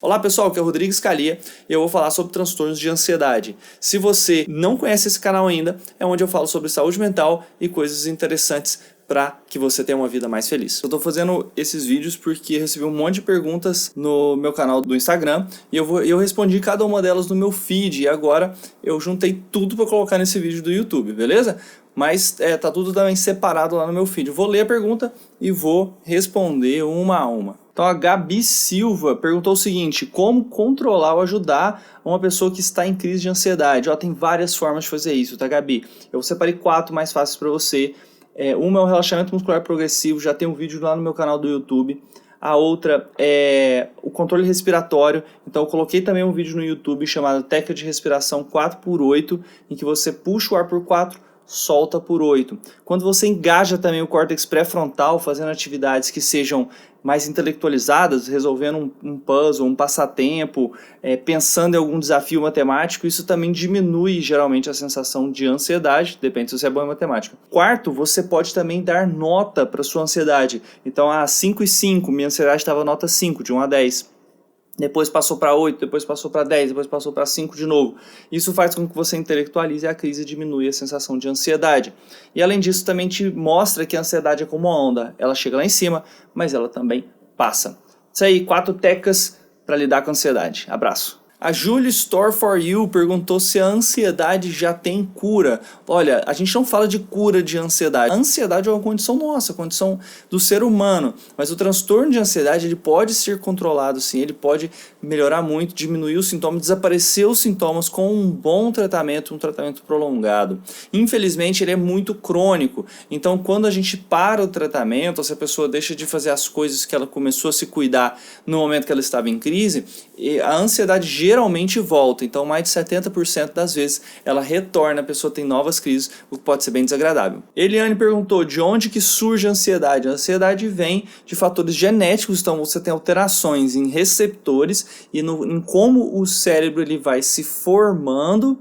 Olá pessoal, aqui é o Rodrigo Scalia e eu vou falar sobre transtornos de ansiedade. Se você não conhece esse canal ainda, é onde eu falo sobre saúde mental e coisas interessantes para que você tenha uma vida mais feliz. Eu estou fazendo esses vídeos porque eu recebi um monte de perguntas no meu canal do Instagram e eu respondi cada uma delas no meu feed, e agora eu juntei tudo para colocar nesse vídeo do YouTube, beleza? Mas tá tudo também separado lá no meu feed. Eu vou ler a pergunta e vou responder uma a uma. Então a Gabi Silva perguntou o seguinte: como controlar ou ajudar uma pessoa que está em crise de ansiedade? Tem várias formas de fazer isso, tá, Gabi? Eu separei 4 mais fáceis para você. Uma é o relaxamento muscular progressivo, já tem um vídeo lá no meu canal do YouTube. A outra é o controle respiratório, então eu coloquei também um vídeo no YouTube chamado Técnica de Respiração 4x8, em que você puxa o ar por 4, solta por 8. Quando você engaja também o córtex pré-frontal, fazendo atividades que sejam mais intelectualizadas, resolvendo um puzzle, um passatempo, pensando em algum desafio matemático, isso também diminui geralmente a sensação de ansiedade, depende se você é bom em matemática. Quarto, você pode também dar nota para sua ansiedade. Então, 5 e 5, minha ansiedade estava nota 5, de 1 a 10. Depois passou para 8, depois passou para 10, depois passou para 5 de novo. Isso faz com que você intelectualize a crise e diminui a sensação de ansiedade. E além disso, também te mostra que a ansiedade é como uma onda. Ela chega lá em cima, mas ela também passa. Isso aí, 4 técnicas para lidar com a ansiedade. Abraço. A Julie Store for You perguntou se a ansiedade já tem cura. Olha, a gente não fala de cura de ansiedade. A ansiedade é uma condição nossa, condição do ser humano. Mas o transtorno de ansiedade, ele pode ser controlado, sim. Ele pode melhorar muito, diminuir os sintomas, desaparecer os sintomas com um bom tratamento, um tratamento prolongado. Infelizmente, ele é muito crônico. Então, quando a gente para o tratamento, ou se a pessoa deixa de fazer as coisas que ela começou a se cuidar no momento que ela estava em crise, a ansiedade geralmente volta. Então, mais de 70% das vezes ela retorna, a pessoa tem novas crises, o que pode ser bem desagradável. Eliane perguntou de onde que surge a ansiedade. A ansiedade vem de fatores genéticos, então você tem alterações em receptores e em como o cérebro ele vai se formando,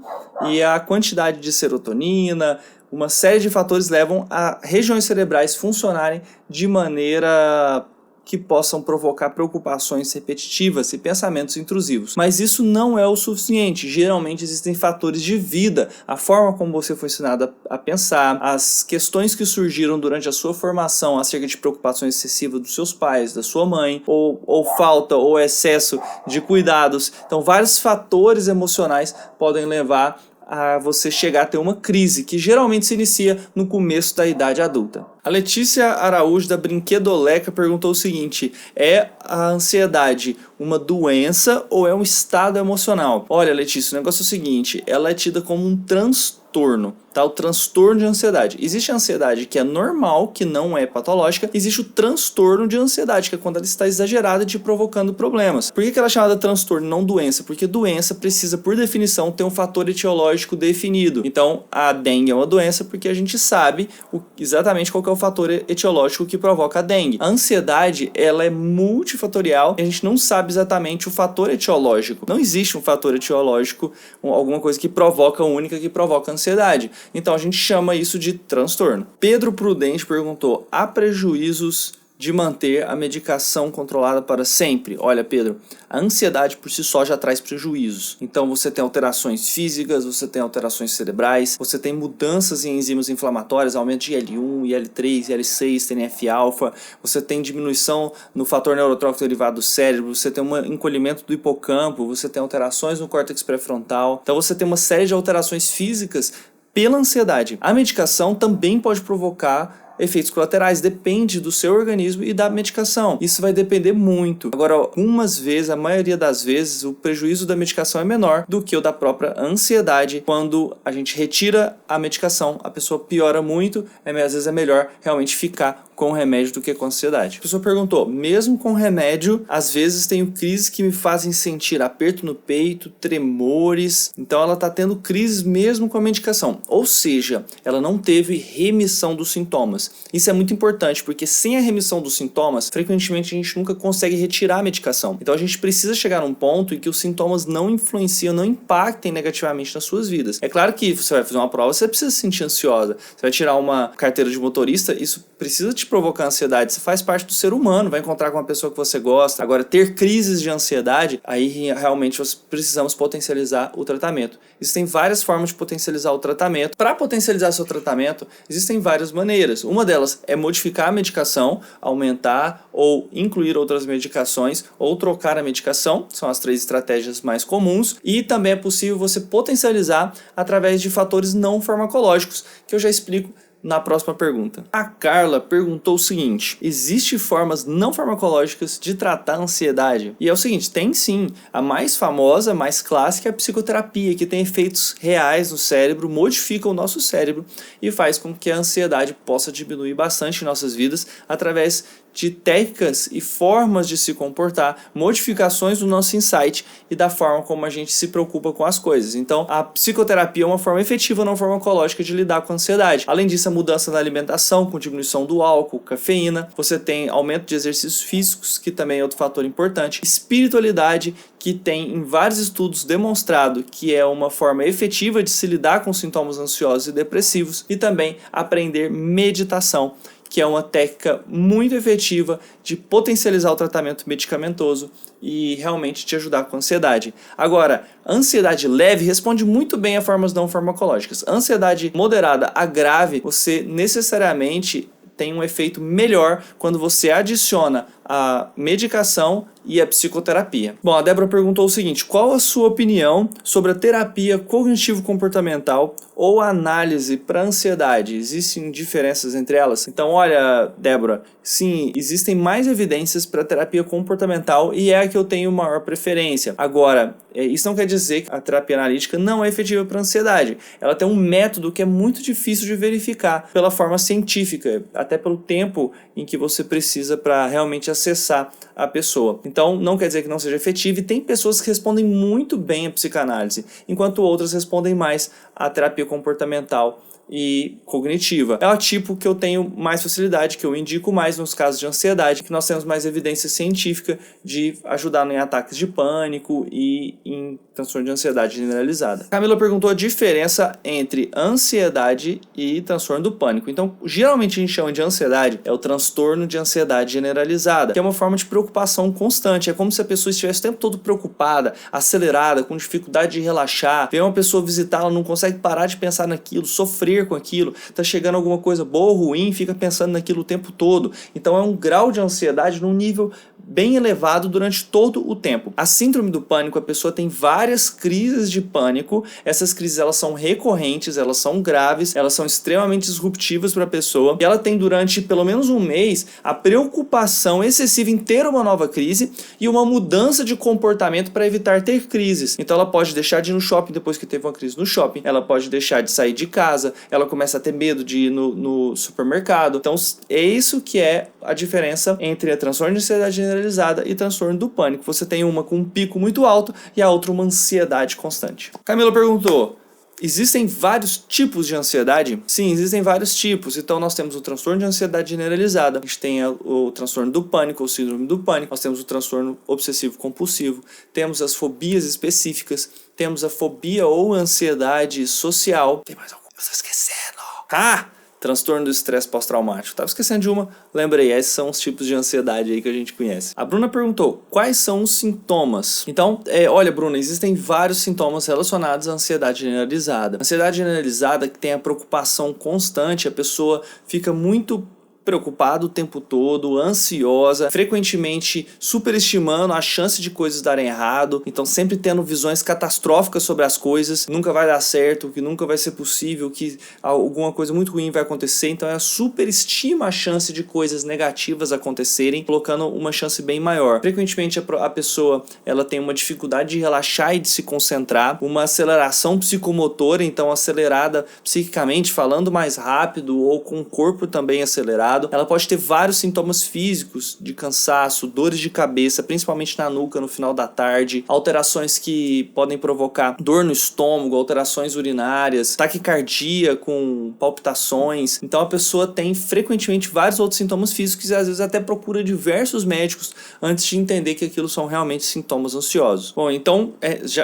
e a quantidade de serotonina, uma série de fatores levam a regiões cerebrais funcionarem de maneira que possam provocar preocupações repetitivas e pensamentos intrusivos. Mas isso não é o suficiente. Geralmente existem fatores de vida, a forma como você foi ensinado a pensar, as questões que surgiram durante a sua formação acerca de preocupações excessivas dos seus pais, da sua mãe, ou falta ou excesso de cuidados. Então, vários fatores emocionais podem levar a você chegar a ter uma crise, que geralmente se inicia no começo da idade adulta. A Letícia Araújo, da Brinquedoleca, perguntou o seguinte: é a ansiedade uma doença ou é um estado emocional? Olha, Letícia, o negócio é o seguinte: ela é tida como um transtorno, tá? O transtorno de ansiedade. Existe a ansiedade que é normal, que não é patológica. Existe o transtorno de ansiedade, que é quando ela está exagerada e te provocando problemas. Por que ela é chamada transtorno, não doença? Porque doença precisa, por definição, ter um fator etiológico definido. Então, a dengue é uma doença porque a gente sabe exatamente qual que é o fator etiológico que provoca a dengue. A ansiedade, ela é multifatorial e a gente não sabe exatamente o fator etiológico. Não existe um fator etiológico, alguma coisa que provoca, única que provoca a ansiedade. Então a gente chama isso de transtorno. Pedro Prudente perguntou: há prejuízos de manter a medicação controlada para sempre? Olha, Pedro, a ansiedade por si só já traz prejuízos. Então você tem alterações físicas, você tem alterações cerebrais, você tem mudanças em enzimas inflamatórias, aumento de IL-1, IL-3, IL-6, TNF-alfa, você tem diminuição no fator neurotrófico derivado do cérebro, você tem um encolhimento do hipocampo, você tem alterações no córtex pré-frontal. Então você tem uma série de alterações físicas pela ansiedade. A medicação também pode provocar efeitos colaterais, depende do seu organismo e da medicação. Isso vai depender muito. Agora, algumas vezes, a maioria das vezes, o prejuízo da medicação é menor do que o da própria ansiedade. Quando a gente retira a medicação, a pessoa piora muito, às vezes é melhor realmente ficar com o remédio do que com a ansiedade. A pessoa perguntou: mesmo com remédio, às vezes tenho crises que me fazem sentir aperto no peito, tremores. Então ela está tendo crises mesmo com a medicação. Ou seja, ela não teve remissão dos sintomas. Isso é muito importante, porque sem a remissão dos sintomas, frequentemente a gente nunca consegue retirar a medicação. Então a gente precisa chegar num ponto em que os sintomas não influenciam, não impactem negativamente nas suas vidas. É claro que você vai fazer uma prova, você precisa se sentir ansiosa. Você vai tirar uma carteira de motorista, isso precisa te provocar ansiedade, você faz parte do ser humano, vai encontrar com uma pessoa que você gosta. Agora, ter crises de ansiedade, aí realmente nós precisamos potencializar o tratamento. Existem várias formas de potencializar o tratamento. Para potencializar seu tratamento, existem várias maneiras. Uma delas é modificar a medicação, aumentar ou incluir outras medicações, ou trocar a medicação, são as 3 estratégias mais comuns. E também é possível você potencializar através de fatores não farmacológicos, que eu já explico na próxima pergunta. A Carla perguntou o seguinte: existem formas não farmacológicas de tratar a ansiedade? E é o seguinte, tem sim. A mais famosa, mais clássica é a psicoterapia, que tem efeitos reais no cérebro, modifica o nosso cérebro e faz com que a ansiedade possa diminuir bastante em nossas vidas através de técnicas e formas de se comportar, modificações do nosso insight e da forma como a gente se preocupa com as coisas. Então, a psicoterapia é uma forma efetiva não farmacológica de lidar com a ansiedade. Além disso, a mudança na alimentação, com diminuição do álcool, cafeína. Você tem aumento de exercícios físicos, que também é outro fator importante. Espiritualidade, que tem em vários estudos demonstrado que é uma forma efetiva de se lidar com sintomas ansiosos e depressivos. E também aprender meditação, que é uma técnica muito efetiva de potencializar o tratamento medicamentoso e realmente te ajudar com a ansiedade. Agora, a ansiedade leve responde muito bem a formas não farmacológicas. A ansiedade moderada a grave, você necessariamente tem um efeito melhor quando você adiciona a medicação e a psicoterapia. Bom, a Débora perguntou o seguinte: qual a sua opinião sobre a terapia cognitivo-comportamental ou a análise para ansiedade? Existem diferenças entre elas? Então, olha, Débora, sim, existem mais evidências para a terapia comportamental e é a que eu tenho maior preferência. Agora, isso não quer dizer que a terapia analítica não é efetiva para ansiedade. Ela tem um método que é muito difícil de verificar pela forma científica, até pelo tempo em que você precisa para realmente acessar a pessoa. Então, não quer dizer que não seja efetivo, e tem pessoas que respondem muito bem à psicanálise, enquanto outras respondem mais à terapia comportamental e cognitiva. É o tipo que eu tenho mais facilidade, que eu indico mais nos casos de ansiedade, que nós temos mais evidência científica de ajudar em ataques de pânico e em transtorno de ansiedade generalizada. Camila perguntou a diferença entre ansiedade e transtorno do pânico. Então, geralmente a gente chama de ansiedade, é o transtorno de ansiedade generalizada, que é uma forma de preocupação constante. É como se a pessoa estivesse o tempo todo preocupada, acelerada, com dificuldade de relaxar. Vem uma pessoa visitá-la, não consegue parar de pensar naquilo, sofrer com aquilo, tá chegando alguma coisa boa ou ruim, fica pensando naquilo o tempo todo. Então é um grau de ansiedade num nível bem elevado durante todo o tempo. A síndrome do pânico, a pessoa tem várias crises de pânico. Essas crises, elas são recorrentes, elas são graves, elas são extremamente disruptivas para a pessoa, e ela tem durante pelo menos um mês a preocupação excessiva em ter uma nova crise e uma mudança de comportamento para evitar ter crises. Então ela pode deixar de ir no shopping depois que teve uma crise no shopping, ela pode deixar de sair de casa, ela começa a ter medo de ir no supermercado. Então é isso que é a diferença entre a transtorno de ansiedade generalizada e transtorno do pânico. Você tem uma com um pico muito alto e a outra uma ansiedade constante. Camila perguntou: existem vários tipos de ansiedade? Sim, existem vários tipos. Então nós temos o transtorno de ansiedade generalizada, a gente tem o transtorno do pânico ou síndrome do pânico, nós temos o transtorno obsessivo compulsivo, temos as fobias específicas, temos a fobia ou ansiedade social. Tem mais alguma? Eu estou esquecendo. Transtorno do estresse pós-traumático. Tava esquecendo de uma. Lembrei, esses são os tipos de ansiedade aí que a gente conhece. A Bruna perguntou: quais são os sintomas? Então, olha, Bruna, existem vários sintomas relacionados à ansiedade generalizada. Ansiedade generalizada que tem a preocupação constante, a pessoa fica muito preocupada o tempo todo, ansiosa, frequentemente superestimando a chance de coisas darem errado, então sempre tendo visões catastróficas sobre as coisas, nunca vai dar certo, que nunca vai ser possível, que alguma coisa muito ruim vai acontecer. Então ela superestima a chance de coisas negativas acontecerem, colocando uma chance bem maior. Frequentemente a pessoa ela tem uma dificuldade de relaxar e de se concentrar, uma aceleração psicomotora, então acelerada psiquicamente, falando mais rápido ou com o corpo também acelerado. Ela pode ter vários sintomas físicos de cansaço, dores de cabeça, principalmente na nuca no final da tarde, alterações que podem provocar dor no estômago, alterações urinárias, taquicardia com palpitações. Então a pessoa tem frequentemente vários outros sintomas físicos e às vezes até procura diversos médicos antes de entender que aquilo são realmente sintomas ansiosos. Bom, então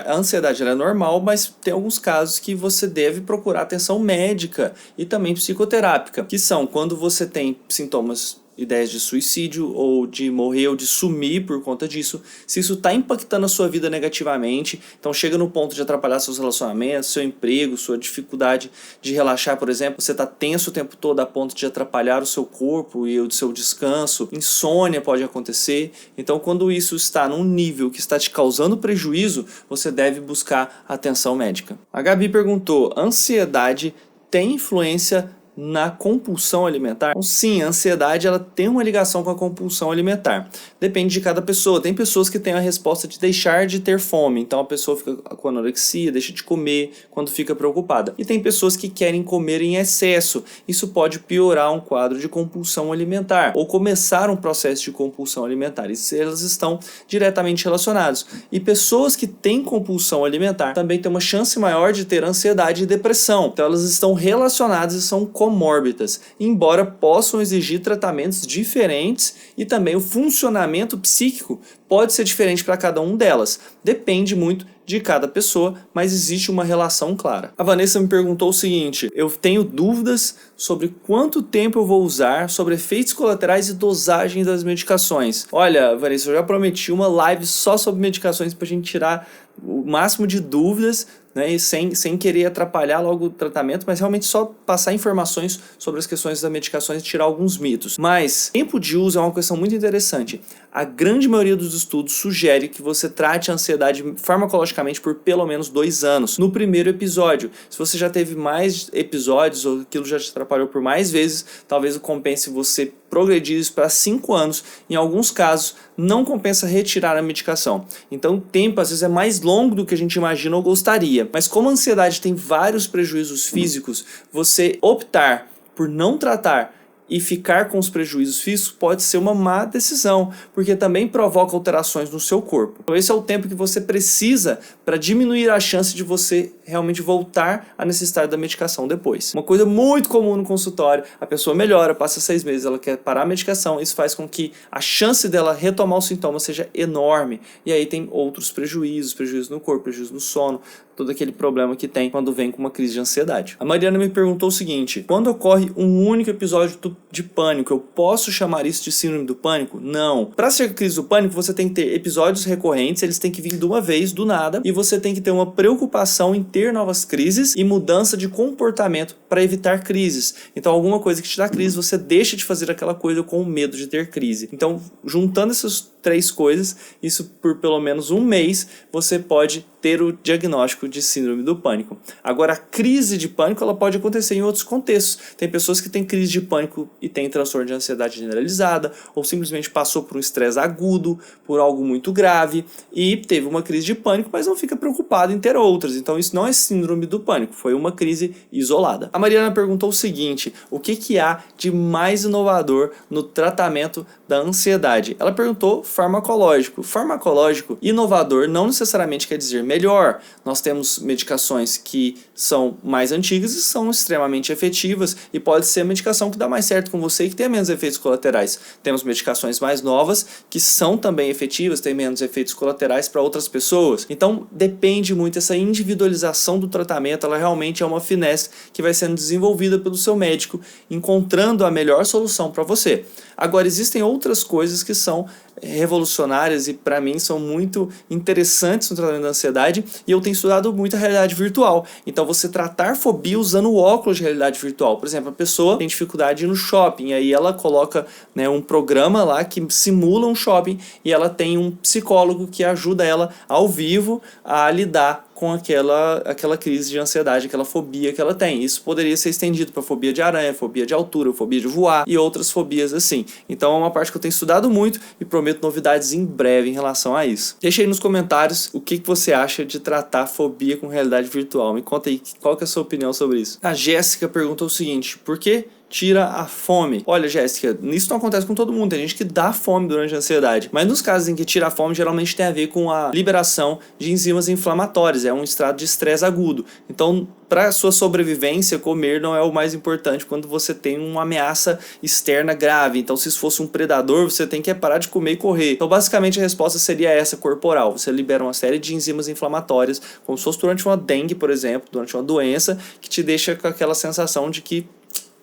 a ansiedade é normal, mas tem alguns casos que você deve procurar atenção médica e também psicoterápica, que são quando você tem tem sintomas, ideias de suicídio ou de morrer ou de sumir por conta disso, se isso está impactando a sua vida negativamente, então chega no ponto de atrapalhar seus relacionamentos, seu emprego, sua dificuldade de relaxar, por exemplo, você está tenso o tempo todo a ponto de atrapalhar o seu corpo e o seu descanso, insônia pode acontecer, então quando isso está num nível que está te causando prejuízo, você deve buscar atenção médica. A Gabi perguntou, ansiedade tem influência na compulsão alimentar? Então, sim, a ansiedade ela tem uma ligação com a compulsão alimentar. Depende de cada pessoa. Tem pessoas que têm a resposta de deixar de ter fome. Então a pessoa fica com anorexia, deixa de comer quando fica preocupada. E tem pessoas que querem comer em excesso. Isso pode piorar um quadro de compulsão alimentar ou começar um processo de compulsão alimentar. E elas estão diretamente relacionadas. E pessoas que têm compulsão alimentar também têm uma chance maior de ter ansiedade e depressão. Então elas estão relacionadas e são comórbidas, embora possam exigir tratamentos diferentes e também o funcionamento psíquico pode ser diferente para cada um delas. Depende muito de cada pessoa, mas existe uma relação clara. A Vanessa me perguntou o seguinte, eu tenho dúvidas sobre quanto tempo eu vou usar, sobre efeitos colaterais e dosagem das medicações. Olha, Vanessa, eu já prometi uma live só sobre medicações para a gente tirar o máximo de dúvidas, né, e sem querer atrapalhar logo o tratamento, mas realmente só passar informações sobre as questões das medicações e tirar alguns mitos. Mas tempo de uso é uma questão muito interessante. A grande maioria dos estudos sugere que você trate a ansiedade farmacologicamente por pelo menos 2 anos. No primeiro episódio, se você já teve mais episódios ou aquilo já te atrapalhou por mais vezes, talvez compense você progredir isso para 5 anos. Em alguns casos, não compensa retirar a medicação. Então, o tempo às vezes é mais longo do que a gente imagina ou gostaria. Mas como a ansiedade tem vários prejuízos físicos, você optar por não tratar e ficar com os prejuízos físicos pode ser uma má decisão, porque também provoca alterações no seu corpo. Então esse é o tempo que você precisa para diminuir a chance de você realmente voltar a necessitar da medicação depois. Uma coisa muito comum no consultório, a pessoa melhora, passa 6 meses, ela quer parar a medicação, isso faz com que a chance dela retomar os sintomas seja enorme, e aí tem outros prejuízos no corpo, prejuízo no sono, todo aquele problema que tem quando vem com uma crise de ansiedade. A Mariana me perguntou o seguinte, quando ocorre um único episódio de pânico, eu posso chamar isso de síndrome do pânico? Não. Para ser crise do pânico, você tem que ter episódios recorrentes, eles têm que vir de uma vez, do nada, e você tem que ter uma preocupação em ter novas crises e mudança de comportamento para evitar crises. Então, alguma coisa que te dá crise, você deixa de fazer aquela coisa com medo de ter crise. Então, juntando essas 3 coisas, isso por pelo menos 1 mês, você pode ter o diagnóstico de síndrome do pânico. Agora, a crise de pânico ela pode acontecer em outros contextos. Tem pessoas que têm crise de pânico e têm transtorno de ansiedade generalizada, ou simplesmente passou por um estresse agudo, por algo muito grave, e teve uma crise de pânico, mas não fica preocupado em ter outras. Então, isso não é síndrome do pânico, foi uma crise isolada. A Mariana perguntou o seguinte, o que há de mais inovador no tratamento da ansiedade? Ela perguntou farmacológico. Farmacológico, inovador, não necessariamente quer dizer melhor. Nós temos medicações que são mais antigas e são extremamente efetivas e pode ser a medicação que dá mais certo com você e que tem menos efeitos colaterais. Temos medicações mais novas que são também efetivas, têm menos efeitos colaterais para outras pessoas. Então depende muito, essa individualização do tratamento, ela realmente é uma finesse que vai sendo desenvolvida pelo seu médico, encontrando a melhor solução para você. Agora existem outras coisas que são revolucionárias e para mim são muito interessantes no tratamento da ansiedade e eu tenho estudado muito a realidade virtual. Então você tratar fobia usando o óculos de realidade virtual. Por exemplo, a pessoa tem dificuldade de ir no shopping, aí ela coloca, né, um programa lá que simula um shopping e ela tem um psicólogo que ajuda ela ao vivo a lidar com aquela crise de ansiedade, aquela fobia que ela tem. Isso poderia ser estendido para fobia de aranha, fobia de altura, fobia de voar e outras fobias assim. Então é uma parte que eu tenho estudado muito e prometo novidades em breve em relação a isso. Deixa aí nos comentários o que você acha de tratar fobia com realidade virtual. Me conta aí qual que é a sua opinião sobre isso. A Jéssica perguntou o seguinte, por que tira a fome? Olha, Jéssica, isso não acontece com todo mundo, tem gente que dá fome durante a ansiedade, mas nos casos em que tira a fome, geralmente tem a ver com a liberação de enzimas inflamatórias, é um estado de estresse agudo. Então, para a sua sobrevivência, comer não é o mais importante quando você tem uma ameaça externa grave. Então, se isso fosse um predador, você tem que parar de comer e correr. Então, basicamente, a resposta seria essa, corporal. Você libera uma série de enzimas inflamatórias, como se fosse durante uma dengue, por exemplo, durante uma doença, que te deixa com aquela sensação de que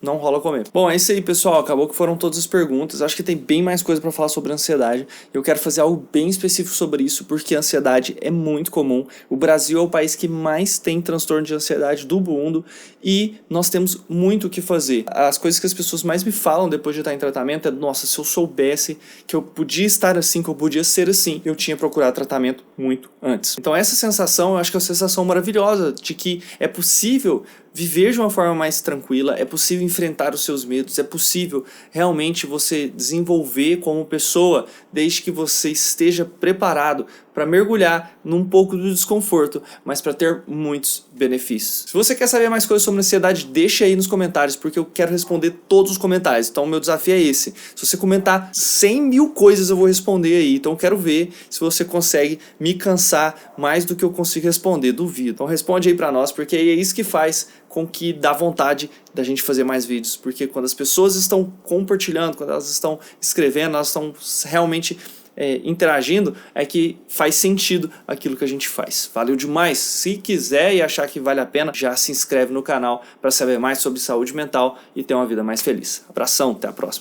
não rola comer. Bom, é isso aí, pessoal. Acabou que foram todas as perguntas. Acho que tem bem mais coisa para falar sobre ansiedade. Eu quero fazer algo bem específico sobre isso, porque a ansiedade é muito comum. O Brasil é o país que mais tem transtorno de ansiedade do mundo e nós temos muito o que fazer. As coisas que as pessoas mais me falam depois de estar em tratamento é: nossa, se eu soubesse que eu podia estar assim, que eu podia ser assim, eu tinha procurado tratamento muito antes. Então essa sensação, eu acho que é uma sensação maravilhosa de que é possível viver de uma forma mais tranquila, é possível enfrentar os seus medos, é possível realmente você desenvolver como pessoa, desde que você esteja preparado para mergulhar num pouco do desconforto, mas para ter muitos benefícios. Se você quer saber mais coisas sobre ansiedade, deixa aí nos comentários, porque eu quero responder todos os comentários. Então o meu desafio é esse: se você comentar 100 mil coisas, eu vou responder aí. Então eu quero ver se você consegue me cansar mais do que eu consigo responder. Duvido. Então responde aí para nós, porque é isso que faz com que dá vontade da gente fazer mais vídeos, porque quando as pessoas estão compartilhando, quando elas estão escrevendo, elas estão realmente interagindo, é que faz sentido aquilo que a gente faz. Valeu demais! Se quiser e achar que vale a pena, já se inscreve no canal para saber mais sobre saúde mental e ter uma vida mais feliz. Abração, até a próxima!